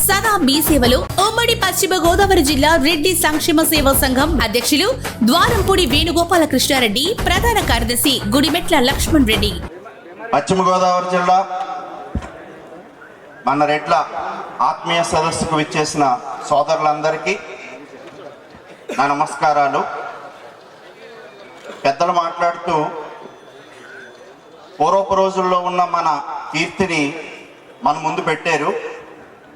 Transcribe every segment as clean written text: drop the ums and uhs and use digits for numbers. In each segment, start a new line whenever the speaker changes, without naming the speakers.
సదా మీ సేవలో ఉమ్మడి పశ్చిమ గోదావరి జిల్లా రెడ్డి సంక్షేమ సేవా సంఘం అధ్యక్షులు ద్వారంపూడి వేణుగోపాల కృష్ణారెడ్డి, ప్రధాన కార్యదర్శి గుడిమెట్ల లక్ష్మణ్ రెడ్డి.
పశ్చిమ గోదావరి జిల్లా మన రెడ్ల ఆత్మీయ సదస్సుకు విచ్చేసిన సోదరులందరికీ నా నమస్కారాలు. పెద్దలు మాట్లాడుతూ పూర్వపు రోజుల్లో ఉన్న మన కీర్తిని మన ముందు పెట్టారు.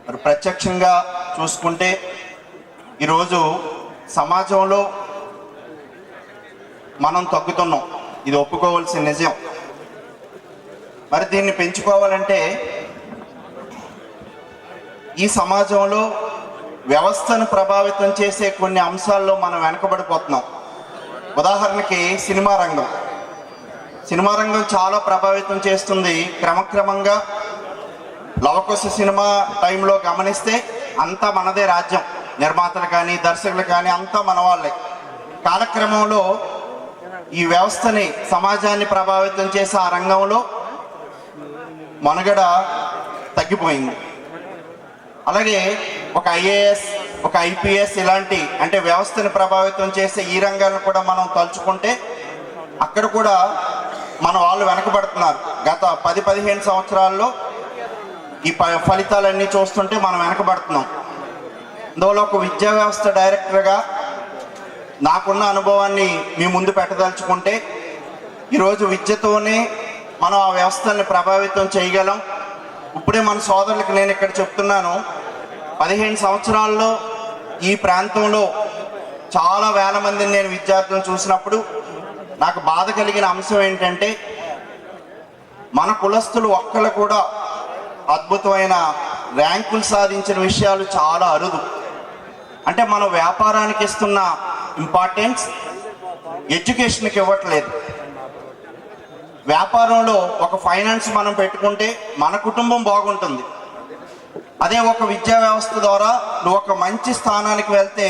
మరి ప్రత్యక్షంగా చూసుకుంటే ఈరోజు సమాజంలో మనం తగ్గుతున్నాం, ఇది ఒప్పుకోవాల్సిన నిజం. మరి దీన్ని పెంచుకోవాలంటే ఈ సమాజంలో వ్యవస్థను ప్రభావితం చేసే కొన్ని అంశాల్లో మనం వెనకబడిపోతున్నాం. ఉదాహరణకి సినిమా రంగం చాలా ప్రభావితం చేస్తుంది. క్రమక్రమంగా లవకుశ సినిమా టైంలో గమనిస్తే అంతా మనదే రాజ్యం, నిర్మాతలు కానీ దర్శకులు కానీ అంతా మన వాళ్ళే. కాలక్రమంలో ఈ వ్యవస్థని సమాజాన్ని ప్రభావితం చేసే ఆ రంగంలో మనుగడ తగ్గిపోయింది. అలాగే ఒక ఐఏఎస్, ఒక ఐపీఎస్ ఇలాంటి అంటే వ్యవస్థని ప్రభావితం చేసే ఈ రంగాలను కూడా మనం తలుచుకుంటే అక్కడ కూడా మన వాళ్ళు వెనకబడుతున్నారు. గత 10-15 సంవత్సరాల్లో ఈ ఫలితాలన్నీ చూస్తుంటే మనం వెనకబడుతున్నాం. అందువల్ల ఒక విద్యా వ్యవస్థ డైరెక్టర్గా నాకున్న అనుభవాన్ని మీ ముందు పెట్టదలుచుకుంటే ఈరోజు విద్యతోనే మనం ఆ వ్యవస్థని ప్రభావితం చేయగలం. ఇప్పుడే మన సోదరులకు నేను ఇక్కడ చెప్తున్నాను, 15 సంవత్సరాల్లో ఈ ప్రాంతంలో చాలా వేల మందిని నేను విద్యార్థులను చూసినప్పుడు నాకు బాధ కలిగిన అంశం ఏంటంటే మన కులస్తులు ఒక్కళ్ళు కూడా అద్భుతమైన ర్యాంకులు సాధించిన విషయాలు చాలా అరుదు. అంటే మనం వ్యాపారానికి ఇస్తున్న ఇంపార్టెన్స్ ఎడ్యుకేషన్కి ఇవ్వట్లేదు. వ్యాపారంలో ఒక ఫైనాన్స్ మనం పెట్టుకుంటే మన కుటుంబం బాగుంటుంది. అదే ఒక విద్యా వ్యవస్థ ద్వారా నువ్వు ఒక మంచి స్థానానికి వెళ్తే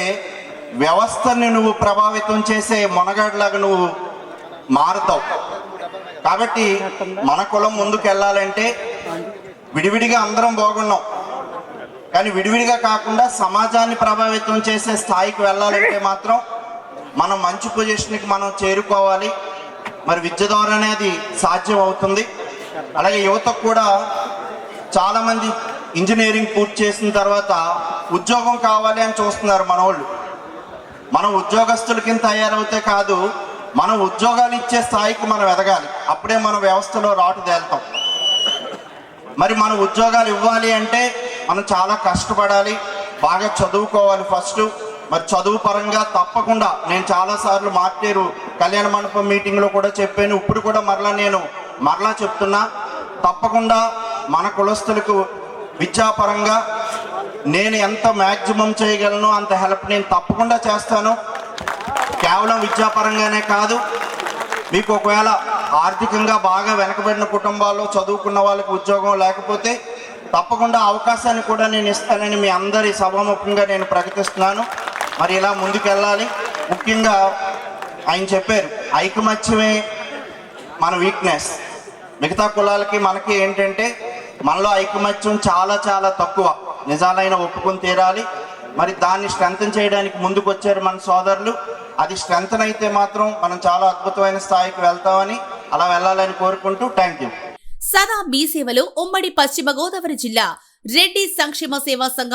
వ్యవస్థని నువ్వు ప్రభావితం చేసే మొనగాడిలాగా నువ్వు మారుతావు. కాబట్టి మన కులం ముందుకు వెళ్ళాలంటే విడివిడిగా అందరం బాగున్నాం, కానీ విడివిడిగా కాకుండా సమాజాన్ని ప్రభావితం చేసే స్థాయికి వెళ్ళాలంటే మాత్రం మనం మంచి పొజిషన్కి మనం చేరుకోవాలి. మరి విద్య ద్వారానే అది సాధ్యం అవుతుంది. అలాగే యువతకు కూడా చాలామంది ఇంజనీరింగ్ పూర్తి చేసిన తర్వాత ఉద్యోగం కావాలి అని చూస్తున్నారు మన వాళ్ళు. మనం ఉద్యోగస్తుల కింద తయారవుతే కాదు, మనం ఉద్యోగాలు ఇచ్చే స్థాయికి మనం ఎదగాలి. అప్పుడే మన వ్యవస్థలో రాటు తేలుతాం. మరి మనం ఉద్యోగాలు ఇవ్వాలి అంటే మనం చాలా కష్టపడాలి, బాగా చదువుకోవాలి ఫస్ట్. మరి చదువు పరంగా తప్పకుండా నేను చాలాసార్లు మార్టేరు కళ్యాణ మండపం మీటింగ్లో కూడా చెప్పాను, ఇప్పుడు కూడా మరలా చెప్తున్నా, తప్పకుండా మన కులస్తులకు విద్యాపరంగా నేను ఎంత మ్యాక్సిమం చేయగలను అంత హెల్ప్ నేను తప్పకుండా చేస్తాను. కేవలం విద్యాపరంగానే కాదు, మీకు ఒకవేళ ఆర్థికంగా బాగా వెనకబడిన కుటుంబాల్లో చదువుకున్న వాళ్ళకి ఉద్యోగం లేకపోతే తప్పకుండా అవకాశాన్ని కూడా నేను ఇస్తానని మీ అందరి సభాముఖంగా నేను ప్రకటిస్తున్నాను. మరి ఇలా ముందుకెళ్ళాలి. ముఖ్యంగా ఆయన చెప్పారు, ఐకమత్యమే మన వీక్నెస్. మిగతా కులాలకి మనకి ఏంటంటే మనలో ఐకమత్యం చాలా చాలా తక్కువ. నిజాలైన ఒప్పుకొని తీరాలి. మరి దాన్ని స్ట్రెంథన్ చేయడానికి ముందుకు వచ్చారు మన సోదరులు. అది స్ట్రెంథన్ అయితే మాత్రం మనం చాలా అద్భుతమైన స్థాయికి వెళ్తామని, అలా వెళ్ళాలని కోరుకుంటూ థ్యాంక్ యూ.
సదా మీ సేవలో ఉమ్మడి పశ్చిమ గోదావరి జిల్లా రెడ్డి సంక్షేమ సేవా సంఘం